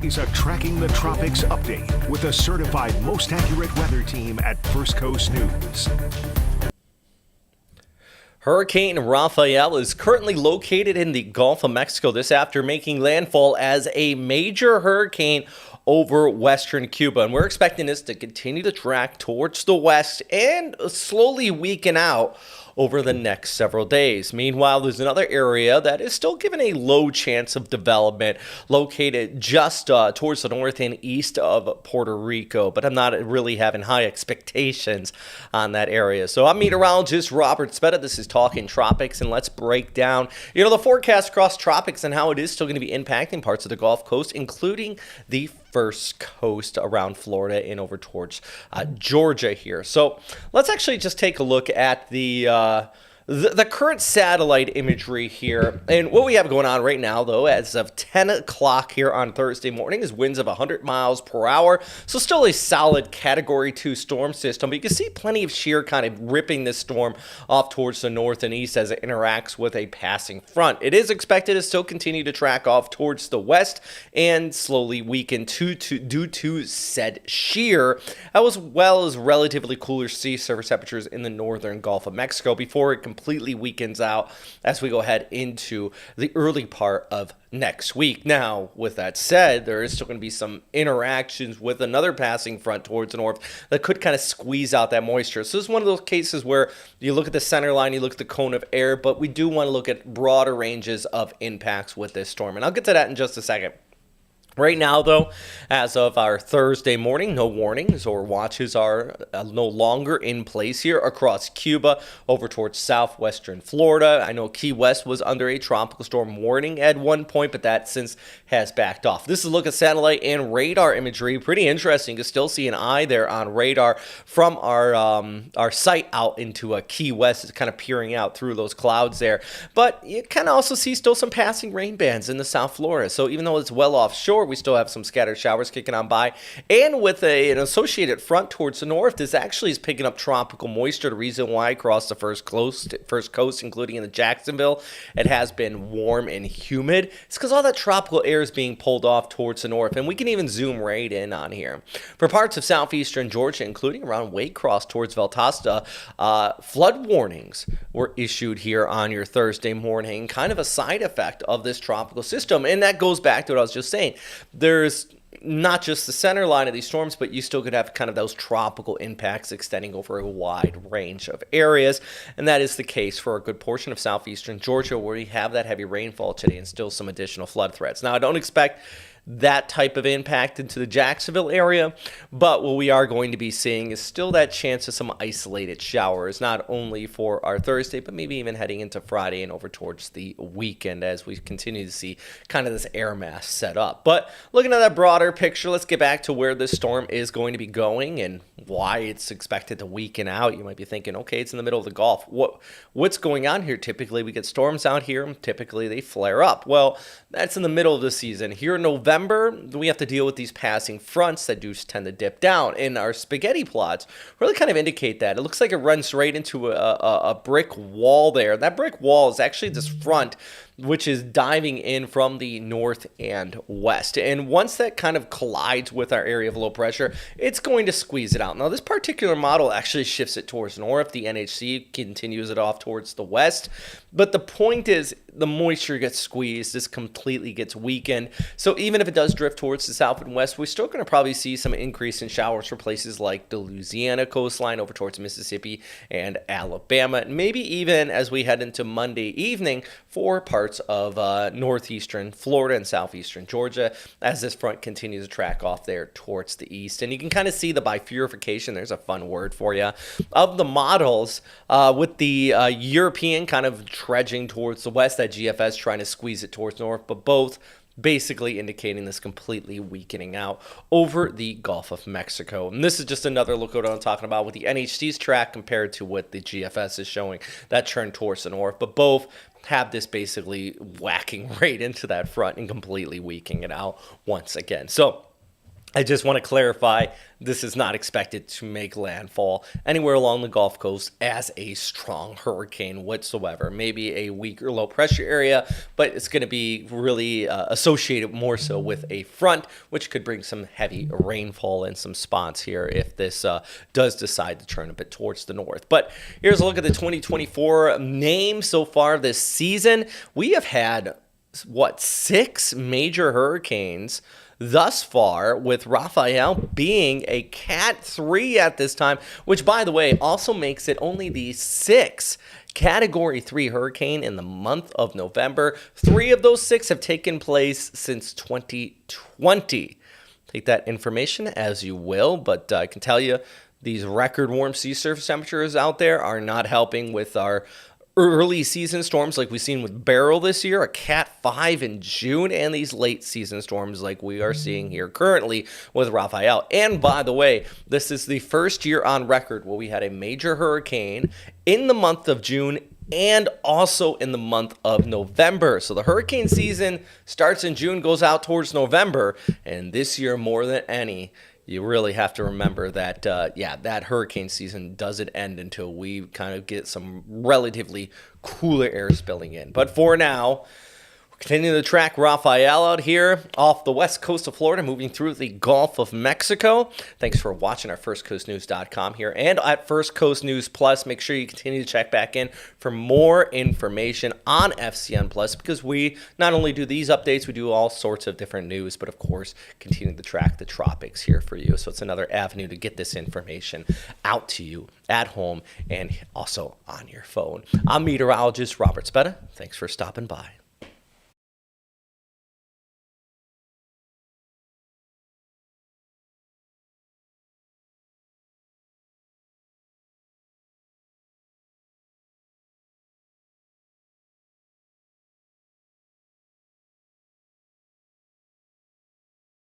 This is a Tracking the Tropics update with the certified most accurate weather team at First Coast News. Hurricane Rafael is currently located in the Gulf of Mexico. This after making landfall as a major hurricane over western Cuba. And we're expecting this to continue to track towards the west and slowly weaken out over the next several days. Meanwhile, there's another area that is still given a low chance of development located just towards the north and east of Puerto Rico, but I'm not really having high expectations on that area. So I'm meteorologist Robert Spetta. This is Talkin Tropics, and let's break down, the forecast across tropics and how it is still going to be impacting parts of the Gulf Coast, including the first coast around Florida and over towards Georgia here. So let's actually just take a look at the current satellite imagery here. And what we have going on right now, though, as of 10 o'clock here on Thursday morning, is winds of 100 miles per hour. So still a solid Category 2 storm system. But you can see plenty of shear kind of ripping this storm off towards the north and east as it interacts with a passing front. It is expected to still continue to track off towards the west and slowly weaken due to said shear, as well as relatively cooler sea surface temperatures in the northern Gulf of Mexico before it completely weakens out as we go ahead into the early part of next week. Now, with that said, there is still going to be some interactions with another passing front towards the north that could kind of squeeze out that moisture. So this is one of those cases where you look at the center line, you look at the cone of air, but we do want to look at broader ranges of impacts with this storm. And I'll get to that in just a second. Right now, though, as of our Thursday morning, no warnings or watches are no longer in place here across Cuba over towards southwestern Florida. I know Key West was under a tropical storm warning at one point, but that since has backed off. This is a look at satellite and radar imagery. Pretty interesting to still see an eye there on radar from our site out into Key West. It's kind of peering out through those clouds there. But you kind of also see still some passing rain bands in the South Florida. So even though it's well offshore, we still have some scattered showers kicking on by. And with an associated front towards the north, this actually is picking up tropical moisture. The reason why across the first coast, including in the Jacksonville, it has been warm and humid. It's because all that tropical air is being pulled off towards the north. And we can even zoom right in on here. For parts of southeastern Georgia, including around Waycross towards Valdosta, flood warnings were issued here on your Thursday morning, kind of a side effect of this tropical system. And that goes back to what I was just saying. There's not just the center line of these storms, but you still could have kind of those tropical impacts extending over a wide range of areas. And that is the case for a good portion of southeastern Georgia, where we have that heavy rainfall today and still some additional flood threats. Now, I don't expect that type of impact into the Jacksonville area, but what we are going to be seeing is still that chance of some isolated showers, not only for our Thursday, but maybe even heading into Friday and over towards the weekend as we continue to see kind of this air mass set up. But looking at that broader picture, let's get back to where this storm is going to be going and why it's expected to weaken out. You might be thinking, okay, it's in the middle of the Gulf. What's going on here? Typically, we get storms out here, and typically they flare up. Well, that's in the middle of the season. Here in November, we have to deal with these passing fronts that do tend to dip down. And our spaghetti plots really kind of indicate that. It looks like it runs right into a brick wall there. That brick wall is actually this front which is diving in from the north and west. And once that kind of collides with our area of low pressure, it's going to squeeze it out. Now, this particular model actually shifts it towards north. The NHC continues it off towards the west. But the point is, the moisture gets squeezed. This completely gets weakened. So even if it does drift towards the south and west, we're still going to probably see some increase in showers for places like the Louisiana coastline over towards Mississippi and Alabama. And maybe even as we head into Monday evening for parts of northeastern Florida and southeastern Georgia as this front continues to track off there towards the east. And you can kind of see the bifurcation, there's a fun word for you, of the models with the European kind of trudging towards the west, that GFS trying to squeeze it towards north, but both basically indicating this completely weakening out over the Gulf of Mexico. And this is just another look at what I'm talking about with the NHC's track compared to what the GFS is showing, that trend towards the north, but both have this basically whacking right into that front and completely weakening it out once again. So I just want to clarify, this is not expected to make landfall anywhere along the Gulf Coast as a strong hurricane whatsoever. Maybe a weaker low pressure area, but it's going to be really associated more so with a front, which could bring some heavy rainfall in some spots here if this does decide to turn a bit towards the north. But here's a look at the 2024 names so far this season. We have had, 6 major hurricanes thus far, with Rafael being a Cat 3 at this time, which, by the way, also makes it only the 6th Category 3 hurricane in the month of November. 3 of those 6 have taken place since 2020. Take that information as you will, but I can tell you these record warm sea surface temperatures out there are not helping with our early season storms like we've seen with Beryl this year, a Cat 5 in June, and these late season storms like we are seeing here currently with Rafael. And by the way, this is the first year on record where we had a major hurricane in the month of June and also in the month of November. So the hurricane season starts in June, goes out towards November, and this year more than any, you really have to remember that, that hurricane season doesn't end until we kind of get some relatively cooler air spilling in. But for now, we're continuing to track Rafael out here off the west coast of Florida, moving through the Gulf of Mexico. Thanks for watching our firstcoastnews.com here and at First Coast News Plus. Make sure you continue to check back in for more information on FCN Plus, because we not only do these updates, we do all sorts of different news, but of course, continue to track the tropics here for you. So it's another avenue to get this information out to you at home and also on your phone. I'm meteorologist Robert Spetta. Thanks for stopping by.